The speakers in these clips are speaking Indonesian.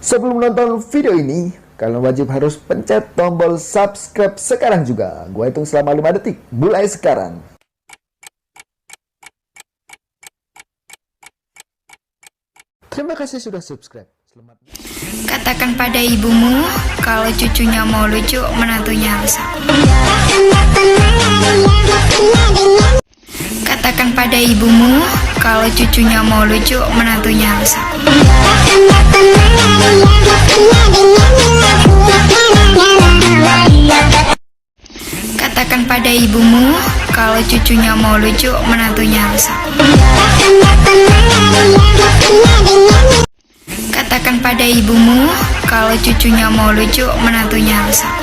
Sebelum menonton video ini, kalian wajib harus pencet tombol subscribe sekarang juga. Gua hitung selama 5 detik, mulai sekarang. Terima kasih sudah subscribe. Selamat. Katakan pada ibumu, kalau cucunya mau lucu, menantunya rusak. Katakan pada ibumu, kalau cucunya mau lucu, menantunya rusak. Katakan pada ibumu, kalau cucunya mau lucu, menantunya rusak. Katakan pada ibumu, kalau cucunya mau lucu, menantunya rusak.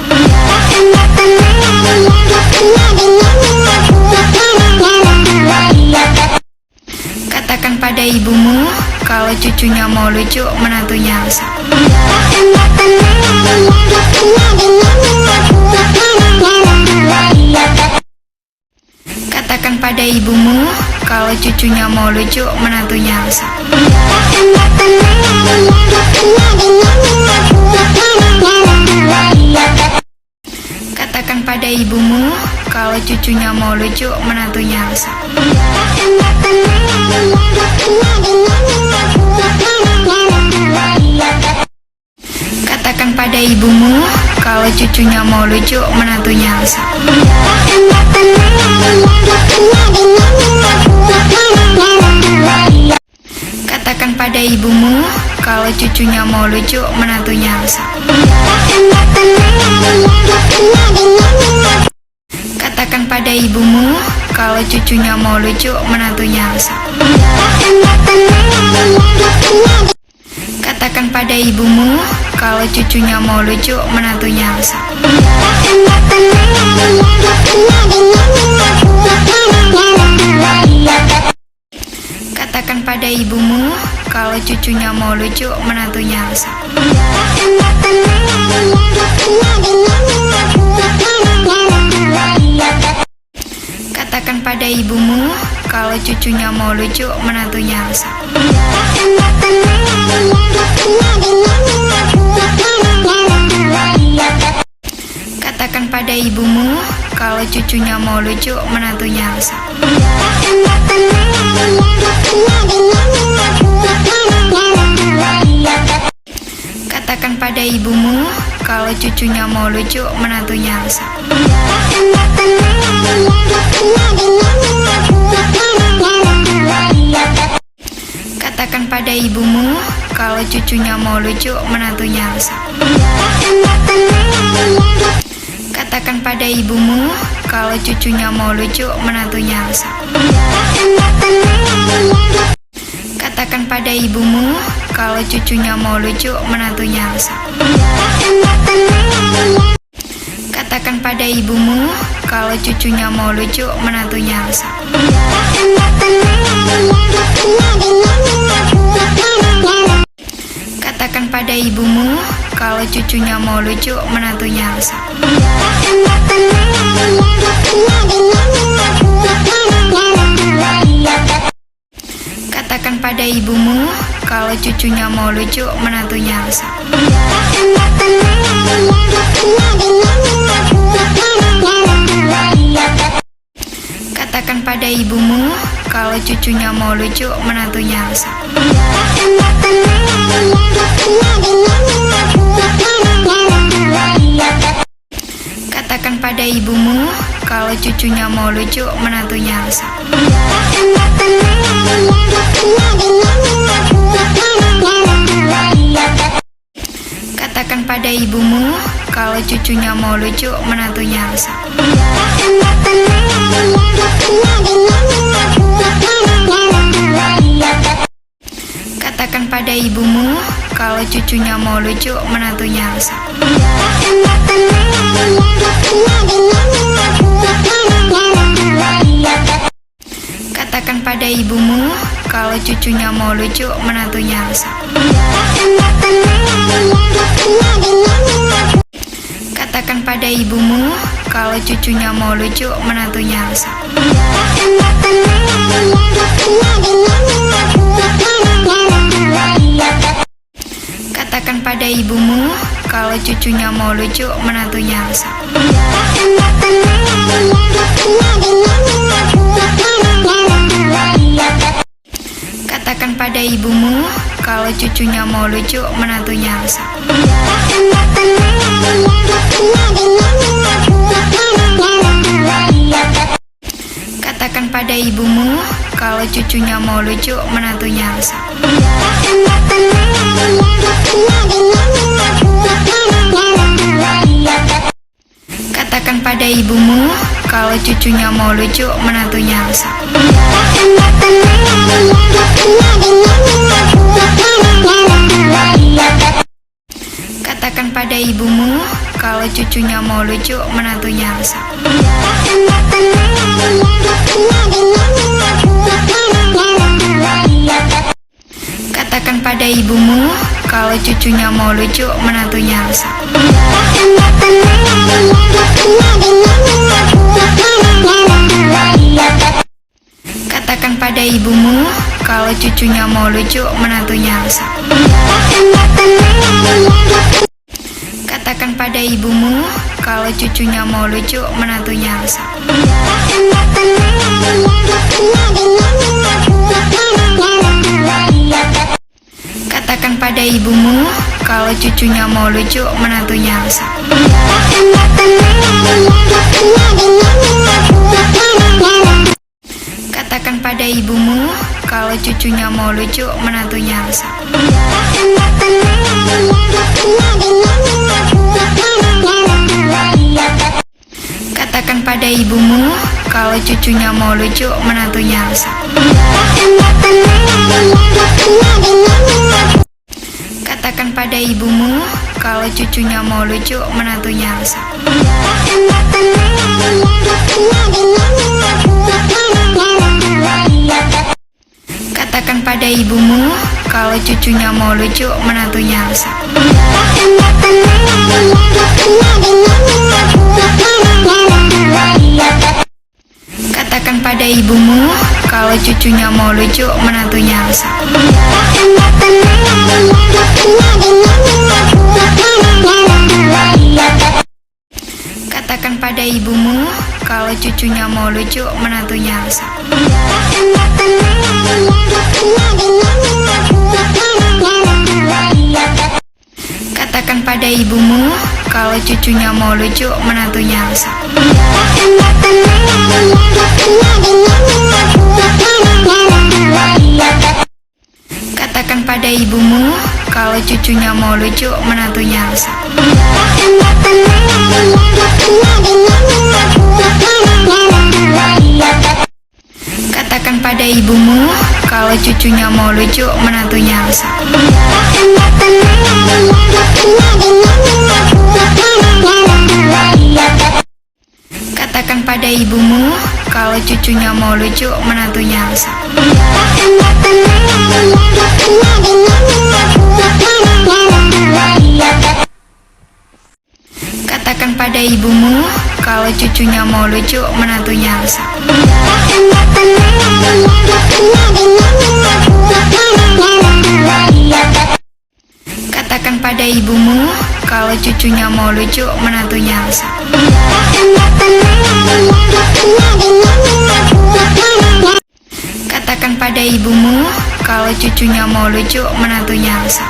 Katakan pada ibumu, kalau cucunya mau lucu, menantunya rusak. Katakan pada ibumu, kalau cucunya mau lucu, menantunya rusak. Katakan pada ibumu, kalau cucunya mau lucu, menantunya rusak. Katakan pada ibumu, kalau cucunya mau lucu, menantunya rusak. Katakan pada ibumu, kalau cucunya mau lucu, menantunya rusak. Katakan pada ibumu, kalau cucunya mau lucu, menantunya rusak. Katakan pada ibumu, kalau cucunya mau lucu, menantunya rusak. Katakan pada ibumu, kalau cucunya mau lucu, menantunya rusak. Katakan pada ibumu, kalau cucunya mau lucu, menantunya rusak. Katakan pada ibumu, kalau cucunya mau lucu, menantunya rusak. Katakan pada ibumu, kalau cucunya mau lucu, menantunya rusak. Katakan pada ibumu, kalau cucunya mau lucu, menantunya rusak. Katakan pada ibumu, kalau cucunya mau lucu, menantunya rusak. Katakan pada ibumu, kalau cucunya mau lucu, menantunya rusak. Katakan pada ibumu, kalau cucunya mau lucu, menantunya rusak. Katakan pada ibumu, kalau cucunya mau lucu, menantunya rusak. Katakan pada ibumu, kalau cucunya mau lucu, menantunya rusak. Katakan pada ibumu, kalau cucunya mau lucu, menantunya rusak. Katakan pada ibumu, kalau cucunya mau lucu, menantunya rusak. Katakan pada ibumu, kalau cucunya mau lucu, menantunya rusak. Katakan pada ibumu, kalau cucunya mau lucu, menantunya rusak. Katakan pada ibumu, kalau cucunya mau lucu, menantunya rusak. Katakan pada ibumu, kalau cucunya mau lucu, menantunya rusak. Katakan pada ibumu kalau cucunya mau lucu, menantunya rusak. Katakan pada ibumu kalau cucunya mau lucu, menantunya rusak. Katakan pada ibumu kalau cucunya mau lucu, menantunya rusak. Katakan pada ibumu kalau cucunya mau lucu, menantunya rusak. Katakan pada ibumu kalau cucunya mau lucu, menantunya rusak. Katakan pada ibumu kalau cucunya mau lucu, menantunya rusak. Katakan pada ibumu kalau cucunya mau lucu, menantunya rusak. Katakan pada ibumu kalau cucunya mau lucu, menantunya rusak. Katakan pada ibumu kalau cucunya mau lucu, menantunya rusak. Katakan pada ibumu kalau cucunya mau lucu, menantunya rusak. Katakan pada ibumu kalau cucunya mau lucu, menantunya rusak. Katakan pada ibumu kalau cucunya mau lucu, menantunya rusak. Katakan pada ibumu kalau cucunya mau lucu, menantunya rusak. Katakan pada ibumu kalau cucunya mau lucu, menantunya rusak. Katakan pada ibumu kalau cucunya mau lucu, menantunya rusak. Katakan pada ibumu kalau cucunya mau lucu, menantunya rusak. Katakan pada ibumu kalau cucunya mau lucu, menantunya rusak. Katakan pada ibumu kalau cucunya mau lucu, menantunya rusak. Katakan pada ibumu kalau cucunya mau lucu, menantunya rusak. Katakan pada ibumu kalau cucunya mau lucu, menantunya rusak. Katakan pada ibumu kalau cucunya mau lucu, menantunya rusak. Katakan pada ibumu kalau cucunya mau lucu, menantunya rusak.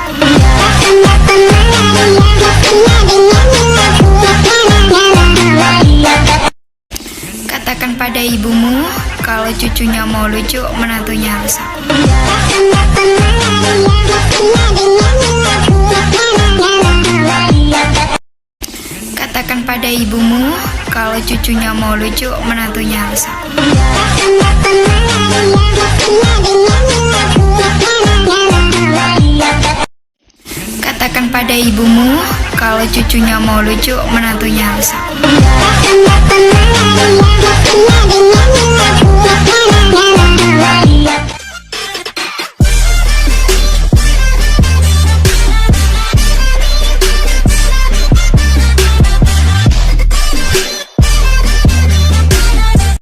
Katakan pada ibumu kalau cucunya mau lucu, menantunya rusak. Katakan pada ibumu kalau cucunya mau lucu, menantunya rusak. Katakan pada ibumu kalau cucunya mau lucu, menantunya rusak.